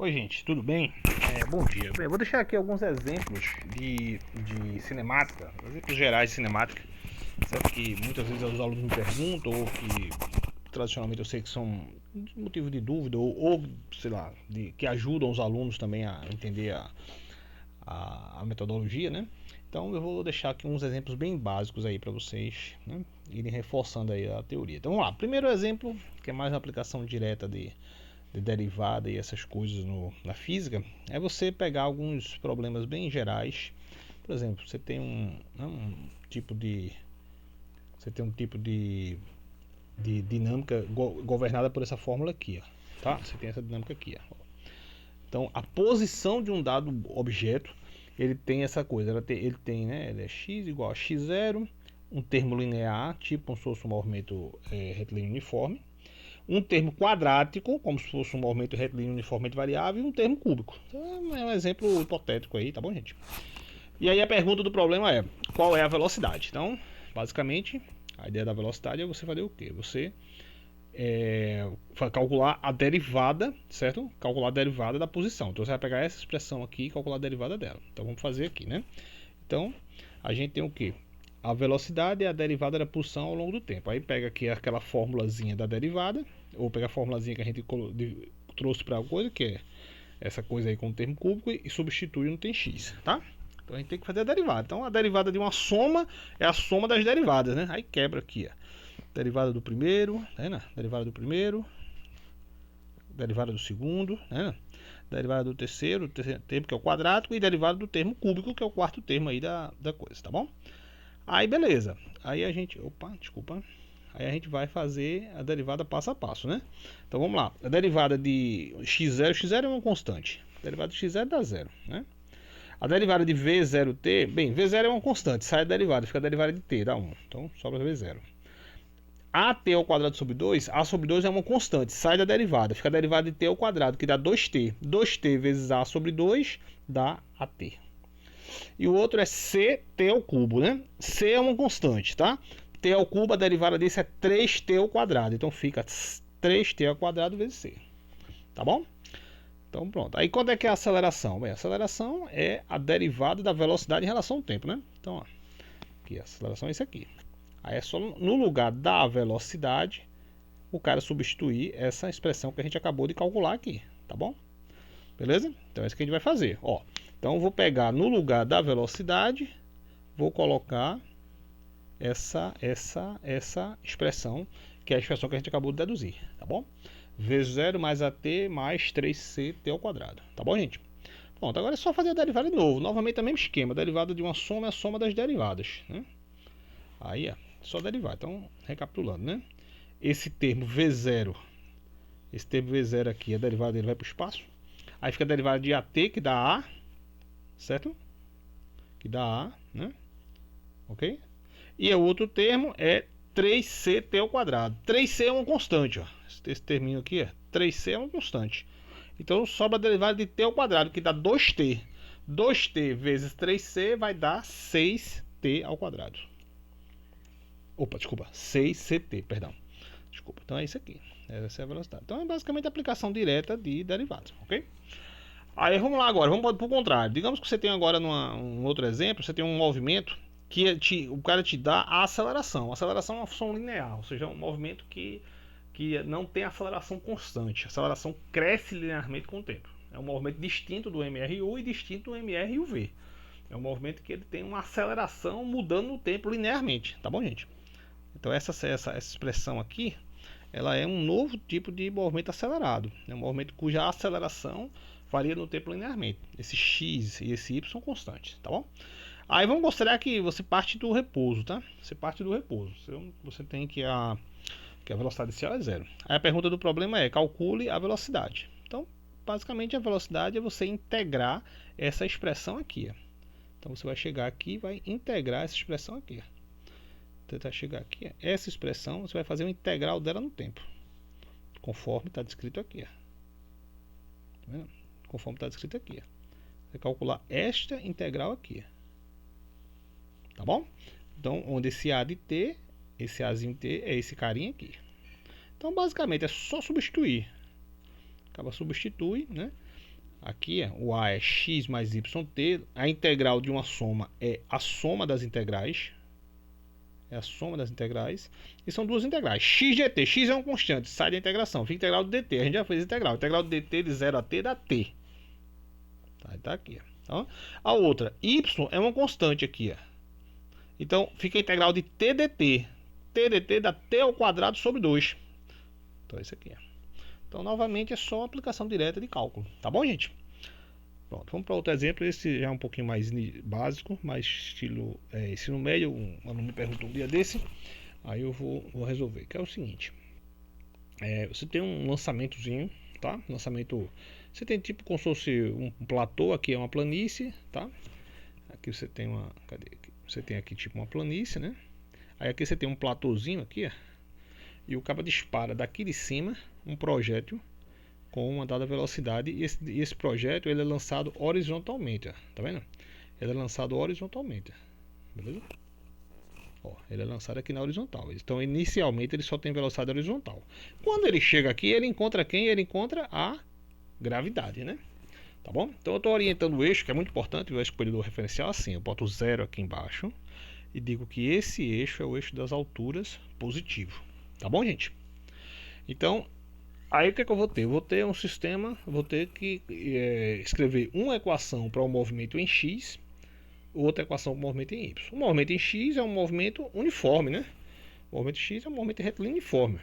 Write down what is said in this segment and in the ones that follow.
Oi gente, tudo bem? Bom dia. Bem, eu vou deixar aqui alguns exemplos de cinemática, exemplos gerais de cinemática, certo? Que muitas vezes os alunos me perguntam, ou que tradicionalmente eu sei que são motivo de dúvida, ou sei lá, que ajudam os alunos também a entender a metodologia, né? Então eu vou deixar aqui uns exemplos bem básicos aí para vocês, né, irem reforçando aí a teoria. Então vamos lá. Primeiro exemplo, que é mais uma aplicação direta de derivada e essas coisas na física, é você pegar alguns problemas bem gerais. Por exemplo, você tem um tipo de dinâmica governada por essa fórmula aqui, ó, tá? Você tem essa dinâmica aqui, ó. Então, a posição de um dado objeto, ele tem essa coisa, ele tem, né, ele é x igual a x0, um termo linear, tipo como se fosse um movimento retilíneo uniforme, um termo quadrático, como se fosse um movimento retilíneo uniformemente variável, e um termo cúbico. Então, é um exemplo hipotético aí, tá bom, gente? E aí a pergunta do problema é, qual é a velocidade? Então, basicamente, a ideia da velocidade é você fazer o quê? Você calcular a derivada, certo? Calcular a derivada da posição. Então você vai pegar essa expressão aqui e calcular a derivada dela. Então vamos fazer aqui, né? Então a gente tem o que? A velocidade é a derivada da posição ao longo do tempo. Aí pega aqui aquela formulazinha da derivada, ou pega a formulazinha que a gente trouxe para a coisa, que é essa coisa aí com o termo cúbico, e substitui no tem x, tá? Então a gente tem que fazer a derivada. Então a derivada de uma soma é a soma das derivadas, né? Aí quebra aqui, ó. Derivada do primeiro, né? Derivada do primeiro, derivada do segundo, né? Derivada do terceiro termo, que é o quadrático, e derivada do termo cúbico, que é o quarto termo aí da coisa, tá bom? Aí beleza. Aí a gente, desculpa. Aí a gente vai fazer a derivada passo a passo, né? Então vamos lá. A derivada de x0 é uma constante. A derivada de x0 dá zero, né? A derivada de v0t, bem, v0 é uma constante, sai a derivada, fica a derivada de t, dá 1. Então sobra v0. AT ao quadrado sobre 2, A sobre 2 é uma constante, sai da derivada, fica a derivada de t ao quadrado, que dá 2t. 2t vezes A sobre 2 dá AT. E o outro é CT ao cubo, né? C é uma constante, tá? T ao cubo, a derivada disso é 3t ao quadrado. Então fica 3t ao quadrado vezes C. Tá bom? Então pronto. Aí quando é que é a aceleração? Bem, a aceleração é a derivada da velocidade em relação ao tempo, né? Então, ó, aqui, a aceleração é isso aqui. Aí é só no lugar da velocidade o cara substituir essa expressão que a gente acabou de calcular aqui, tá bom? Beleza? Então é isso que a gente vai fazer, ó. Então eu vou pegar no lugar da velocidade, vou colocar essa expressão, que é a expressão que a gente acabou de deduzir, tá bom? V0 mais AT mais 3CT ao quadrado, tá bom, gente? Pronto, agora é só fazer a derivada de novo. Novamente é o mesmo esquema, a derivada de uma soma é a soma das derivadas, né? Aí é só derivar. Então, recapitulando, né? Esse termo V0 aqui, a derivada dele vai para o espaço. Aí fica a derivada de AT, que dá A, certo? Que dá A, né? Ok? E o outro termo é 3ct ao quadrado. 3c é uma constante, ó. Esse terminho aqui é 3c é uma constante. Então sobra a derivada de t ao quadrado, que dá 2t. 2t vezes 3c vai dar 6t ao quadrado. Opa, desculpa, 6ct, perdão. Desculpa, então é isso aqui. Essa é a velocidade. Então é basicamente a aplicação direta de derivadas, ok? Aí vamos lá agora, vamos para o contrário. Digamos que você tem agora um outro exemplo, você tem um movimento que o cara te dá a aceleração. A aceleração é uma função linear, ou seja, é um movimento que não tem aceleração constante. A aceleração cresce linearmente com o tempo. É um movimento distinto do MRU e distinto do MRUV. É um movimento que ele tem uma aceleração mudando no tempo linearmente, tá bom, gente? Então essa expressão aqui, ela é um novo tipo de movimento acelerado. É um movimento cuja aceleração varia no tempo linearmente. Esse x e esse y são constantes, tá bom? Aí vamos considerar que você parte do repouso, tá? Você parte do repouso. Você tem que a velocidade inicial é zero. Aí a pergunta do problema é, calcule a velocidade. Então, basicamente a velocidade é você integrar essa expressão aqui. Então você vai chegar aqui e vai integrar essa expressão aqui. Tentar chegar aqui, essa expressão, você vai fazer uma integral dela no tempo, conforme está descrito aqui. Tá vendo? Conforme está descrito aqui. Você vai calcular esta integral aqui. Tá bom? Então, onde esse A de t, esse Azinho t é esse carinha aqui. Então, basicamente, é só substituir. Acaba substitui, né? aqui o A é x mais yt, a integral de uma soma é a soma das integrais, e são duas integrais, x dt, x é uma constante, sai da integração, fica integral do dt, a gente já fez integral de dt de 0 a t dá t, tá aqui, então, a outra, y é uma constante aqui, então fica a integral de t dt dá t ao quadrado sobre 2, então é isso aqui, então novamente é só aplicação direta de cálculo, tá bom, gente? Pronto, vamos para outro exemplo. Esse já é um pouquinho mais básico, mais estilo ensino médio. Um aluno me perguntou um dia desse, aí eu vou resolver, que é o seguinte: você tem um lançamentozinho, tá? Lançamento, você tem tipo como se fosse um platô, aqui é uma planície, tá? Aqui você tem uma, cadê aqui? Você tem aqui tipo uma planície, né? Aí aqui você tem um platôzinho aqui, ó, e o cabo dispara daqui de cima um projétil com uma dada velocidade, e esse projétil ele é lançado horizontalmente, ó, tá vendo? Ele é lançado horizontalmente, beleza? Ó, ele é lançado aqui na horizontal. Então inicialmente ele só tem velocidade horizontal. Quando ele chega aqui, ele encontra quem? Ele encontra a gravidade, né? Tá bom? Então eu estou orientando o eixo, que é muito importante, o escolhedor referencial assim, eu boto 0 aqui embaixo e digo que esse eixo é o eixo das alturas positivo, tá bom, gente? Então aí o que é que eu vou ter? Eu vou ter um sistema, vou ter que escrever uma equação para o movimento em x, outra equação para o movimento em y. O movimento em x é um movimento uniforme, né? O movimento x é um movimento retilíneo uniforme.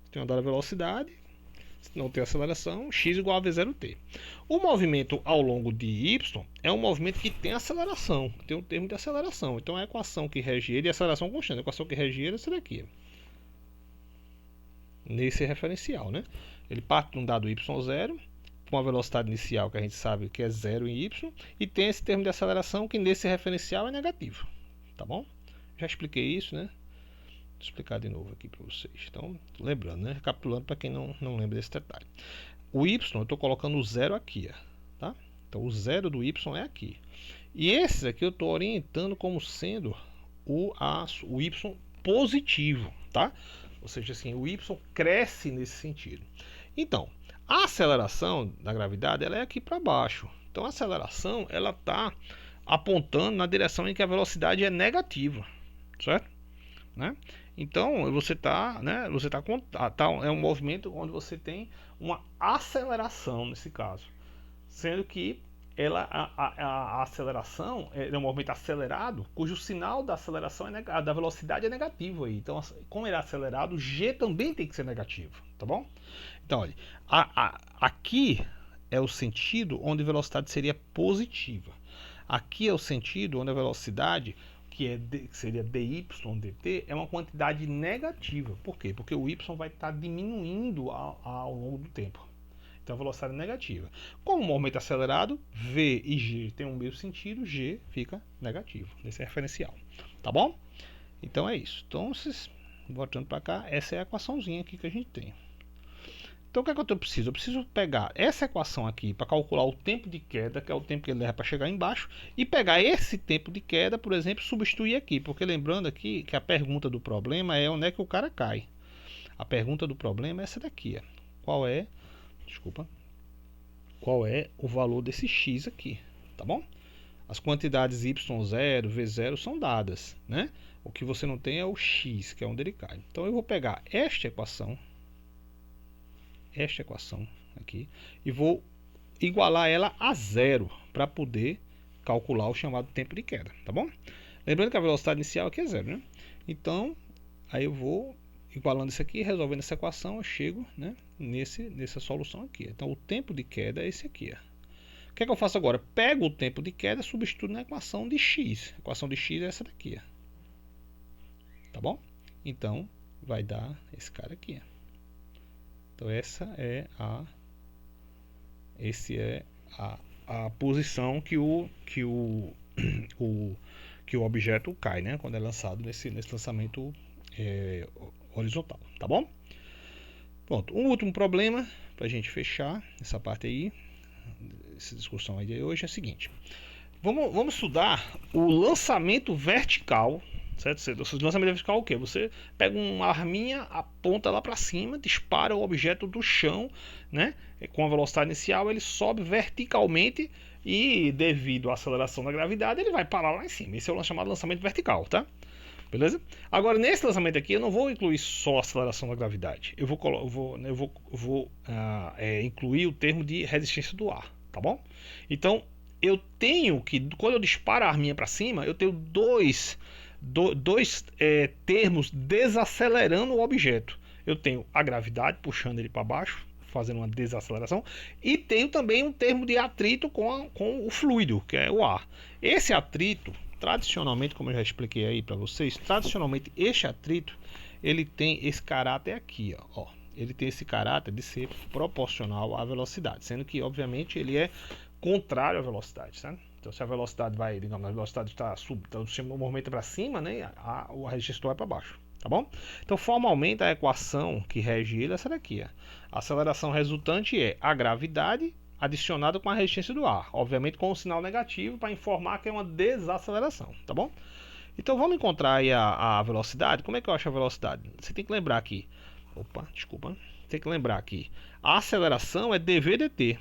Você tem uma dada velocidade, não tem aceleração, x igual a v0t. O movimento ao longo de y é um movimento que tem aceleração, tem um termo de aceleração. Então a equação que rege ele é aceleração constante. A equação que rege ele é essa daqui, nesse referencial, né? Ele parte de um dado y0 com uma velocidade inicial que a gente sabe que é 0 em y, e tem esse termo de aceleração que nesse referencial é negativo, tá bom? Já expliquei isso, né? Vou explicar de novo aqui para vocês. Então, lembrando, né? Recapitulando para quem não lembra desse detalhe. O y, eu estou colocando o 0 aqui, tá? Então, o 0 do y é aqui. E esse aqui eu estou orientando como sendo o y positivo, tá? Ou seja, assim, o y cresce nesse sentido. Então, a aceleração da gravidade ela é aqui para baixo. Então, a aceleração ela está apontando na direção em que a velocidade é negativa, certo? Né? Então, você está, né? É um movimento onde você tem uma aceleração nesse caso, sendo que a aceleração é um movimento acelerado, cujo sinal da aceleração da velocidade é negativo aí. Então, como ele é acelerado, G também tem que ser negativo, tá bom? Então, olha, aqui é o sentido onde a velocidade seria positiva. Aqui é o sentido onde a velocidade, que seria dy dt, é uma quantidade negativa. Por quê? Porque o y vai estar diminuindo ao longo do tempo. Então a velocidade é negativa. Como o movimento acelerado, V e G tem o mesmo sentido, G fica negativo nesse referencial. Tá bom? Então é isso. Então, voltando para cá, essa é a equaçãozinha aqui que a gente tem. Então o que é que eu preciso? Eu preciso pegar essa equação aqui para calcular o tempo de queda, que é o tempo que ele leva para chegar embaixo, e pegar esse tempo de queda, por exemplo, substituir aqui. Porque lembrando aqui que a pergunta do problema é onde é que o cara cai. A pergunta do problema é essa daqui. Qual é o valor desse x aqui, tá bom? As quantidades y0, v0 são dadas, né? O que você não tem é o x, que é onde ele cai. Então eu vou pegar esta equação aqui e vou igualar ela a zero para poder calcular o chamado tempo de queda, tá bom? Lembrando que a velocidade inicial aqui é zero, né? Então, aí eu vou igualando isso aqui, resolvendo essa equação, eu chego, né, nessa solução aqui. Então, o tempo de queda é esse aqui. O que é que eu faço agora? Pego o tempo de queda e substituo na equação de x. A equação de x é essa daqui. Tá bom? Então, vai dar esse cara aqui. Então, essa é a posição que o objeto cai, né, quando é lançado nesse lançamento horizontal, tá bom? Pronto, um último problema para a gente fechar essa parte aí, essa discussão aí de hoje é o seguinte: vamos estudar o lançamento vertical, certo? O lançamento vertical é o quê? Você pega uma arminha, aponta lá para cima, dispara o objeto do chão, né? Com a velocidade inicial, ele sobe verticalmente e, devido à aceleração da gravidade, ele vai parar lá em cima. Esse é o chamado lançamento vertical, tá? Beleza? Agora, nesse lançamento aqui, eu não vou incluir só a aceleração da gravidade. Eu vou incluir o termo de resistência do ar, tá bom? Então, eu tenho que, quando eu disparo a arminha para cima, eu tenho dois termos desacelerando o objeto. Eu tenho a gravidade puxando ele para baixo, fazendo uma desaceleração, e tenho também um termo de atrito com o fluido, que é o ar. Esse atrito, tradicionalmente, como eu já expliquei aí para vocês, tradicionalmente este atrito, ele tem esse caráter aqui, ó. Ele tem esse caráter de ser proporcional à velocidade, sendo que, obviamente, ele é contrário à velocidade, certo? Então, se a velocidade vai, digamos, a velocidade está o movimento para cima, né? A resistência vai para baixo, tá bom? Então, formalmente, a equação que rege ele é essa daqui, ó. A aceleração resultante é a gravidade adicionada com a resistência do ar, obviamente com um sinal negativo para informar que é uma desaceleração, tá bom? Então, vamos encontrar aí a velocidade. Como é que eu acho a velocidade? Você tem que lembrar aqui. Opa, desculpa. Tem que lembrar aqui. A aceleração é dv dt.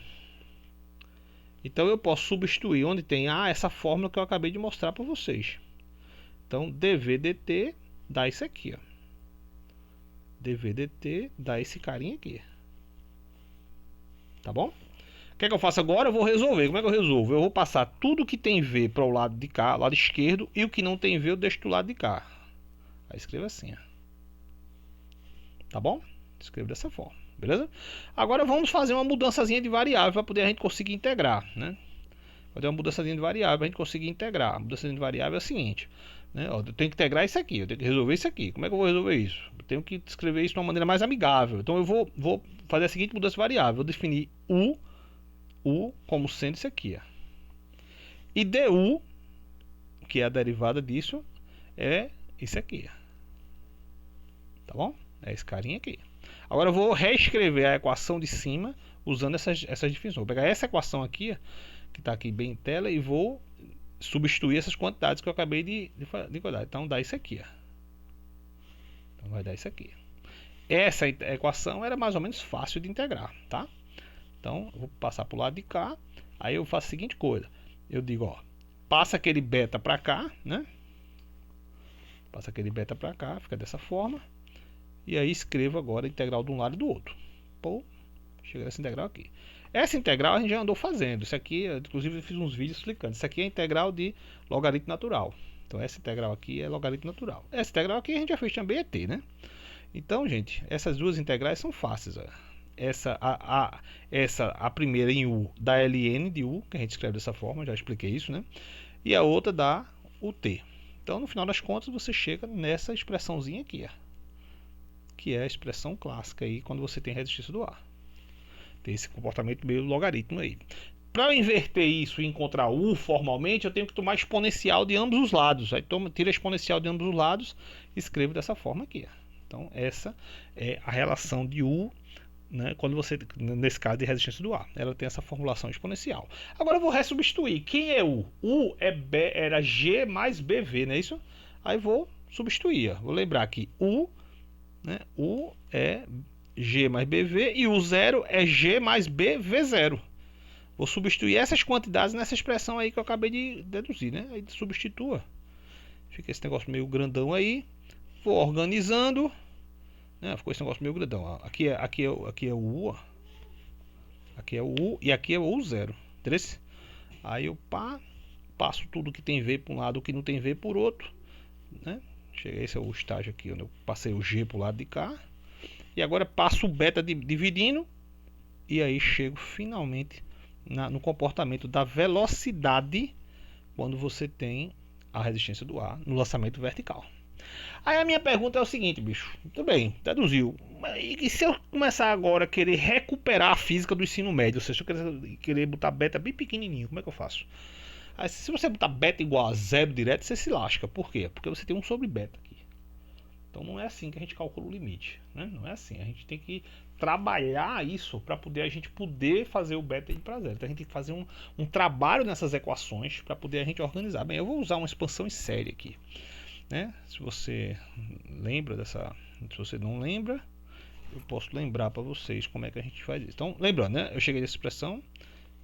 Então eu posso substituir onde tem essa fórmula que eu acabei de mostrar para vocês. Então dv dt dá isso aqui, ó. dv dt dá esse carinha aqui. Tá bom? O que é que eu faço agora? Eu vou resolver. Como é que eu resolvo? Eu vou passar tudo que tem v para o lado de cá, lado esquerdo, e o que não tem v eu deixo do lado de cá. Aí escreva assim, ó. Tá bom? Escreva dessa forma. Beleza? Agora vamos fazer uma mudançazinha de variável para poder a gente conseguir integrar, né? Fazer uma mudançazinha de variável para a gente conseguir integrar. A mudança de variável é a seguinte, né? Ó, eu tenho que integrar isso aqui, eu tenho que resolver isso aqui. Como é que eu vou resolver isso? Eu tenho que escrever isso de uma maneira mais amigável. Então eu vou fazer a seguinte mudança de variável. Vou definir u como sendo isso aqui, ó. E du, que é a derivada disso, é isso aqui, ó. Tá bom? É esse carinha aqui. Agora eu vou reescrever a equação de cima usando essas definições. Vou pegar essa equação aqui, que está aqui bem em tela, e vou substituir essas quantidades que eu acabei de coisar. Então dá isso aqui, ó. Então vai dar isso aqui. Essa equação era mais ou menos fácil de integrar, tá? Então eu vou passar para o lado de cá. Aí eu faço a seguinte coisa. Eu digo, ó, passa aquele beta para cá, né? Passa aquele beta para cá, fica dessa forma. E aí escrevo agora a integral de um lado e do outro. Pô, chega nessa integral aqui. Essa integral a gente já andou fazendo. Isso aqui, inclusive eu fiz uns vídeos explicando. Isso aqui é a integral de logaritmo natural. Então essa integral aqui é logaritmo natural. Essa integral aqui a gente já fez também é t, né? Então, gente, essas duas integrais são fáceis. Ó. A primeira em u dá ln de u, que a gente escreve dessa forma, já expliquei isso, né? E a outra dá o t. Então, no final das contas, você chega nessa expressãozinha aqui, ó, que é a expressão clássica aí quando você tem resistência do ar. Tem esse comportamento meio logaritmo aí. Para eu inverter isso e encontrar u formalmente, eu tenho que tomar exponencial de ambos os lados. Aí tira a exponencial de ambos os lados e escrevo dessa forma aqui. Então essa é a relação de u, né, quando você, nesse caso de resistência do ar, ela tem essa formulação exponencial. Agora eu vou resubstituir. Quem é u? U era g mais bv, não é isso? Aí vou substituir. Vou lembrar que u, né, u é g mais bv e o zero é g mais bv0. Vou substituir essas quantidades nessa expressão aí que eu acabei de deduzir, né? Aí substitua. Fica esse negócio meio grandão aí. Vou organizando. Né? Ficou esse negócio meio grandão. Aqui é o U. Aqui é o U e aqui é o U0. Entendeu? Aí eu passo tudo que tem V para um lado, o que não tem V por outro. Né? Esse é o estágio aqui onde eu passei o G para o lado de cá. E agora passo o beta dividindo. E aí chego finalmente no comportamento da velocidade quando você tem a resistência do ar no lançamento vertical. Aí a minha pergunta é o seguinte, bicho. Tudo bem, deduziu. E se eu começar agora a querer recuperar a física do ensino médio? Ou seja, se eu querer botar beta bem pequenininho, como é que eu faço? Aí, se você botar beta igual a zero direto, você se lasca. Por quê? Porque você tem um sobre beta aqui. Então não é assim que a gente calcula o limite, né? Não é assim. A gente tem que trabalhar isso para a gente poder fazer o beta ir para zero. Então a gente tem que fazer um trabalho nessas equações para poder a gente organizar. Bem, eu vou usar uma expansão em série aqui. né? Se você lembra dessa, se você não lembra, eu posso lembrar para vocês como é que a gente faz isso. Então, lembrando, né? Eu cheguei nessa expressão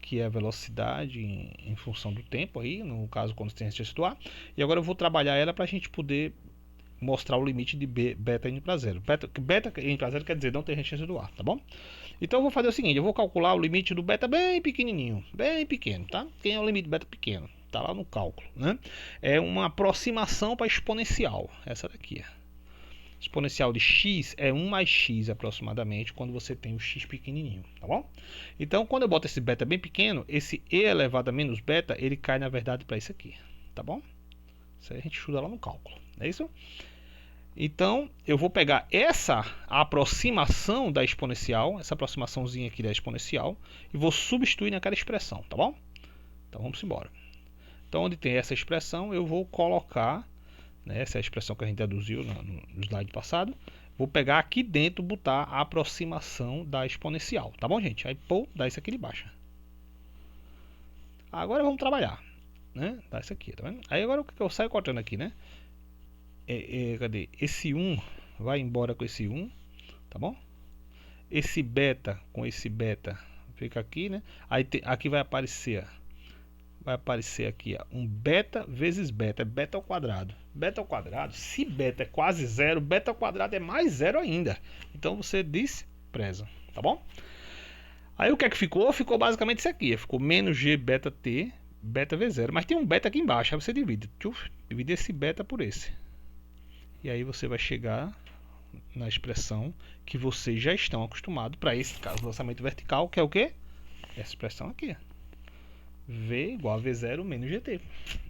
que é a velocidade em função do tempo aí, no caso quando tem que situar, e agora eu vou trabalhar ela para a gente poder mostrar o limite de beta indo para zero. Beta indo para zero quer dizer não ter resistência do ar, tá bom? Então eu vou fazer o seguinte, eu vou calcular o limite do beta bem pequenininho, bem pequeno, tá? Quem é o limite do beta pequeno? Tá lá no cálculo, né? É uma aproximação para exponencial, essa daqui. Exponencial de x é 1 mais x aproximadamente quando você tem o x pequenininho, tá bom? Então quando eu boto esse beta bem pequeno, esse e elevado a menos beta, ele cai na verdade para isso aqui, tá bom? Isso aí a gente estuda lá no cálculo, é isso? Então eu vou pegar essa aproximação da exponencial, essa aproximaçãozinha aqui da exponencial, e vou substituir naquela expressão, tá bom? Então vamos embora. Então onde tem essa expressão eu vou colocar, né, essa é a expressão que a gente deduziu no slide passado, vou pegar aqui dentro, botar a aproximação da exponencial, tá bom, gente? Aí pô, dá isso aqui de baixo. Agora vamos trabalhar, né? Dá isso aqui, tá vendo? Aí agora o que eu saio cortando aqui, né? Cadê? Esse 1 vai embora com esse 1, tá bom? Esse beta com esse beta fica aqui, né? Aí aqui vai aparecer aqui ó, um beta vezes beta, é beta ao quadrado. Beta ao quadrado, se beta é quase zero, beta ao quadrado é mais zero ainda. Então você despreza, tá bom? Aí o que é que ficou? Ficou basicamente isso aqui, ficou menos g beta t, beta vezes zero. Mas tem um beta aqui embaixo, aí você divide, divide esse beta por esse. E aí você vai chegar na expressão que vocês já estão acostumados para esse caso, lançamento vertical, que é o que? Essa expressão aqui. V igual a V0 menos GT.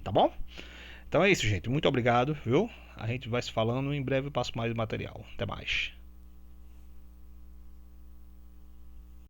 Tá bom? Então é isso, gente. Muito obrigado, viu? A gente vai se falando. Em breve eu passo mais material. Até mais.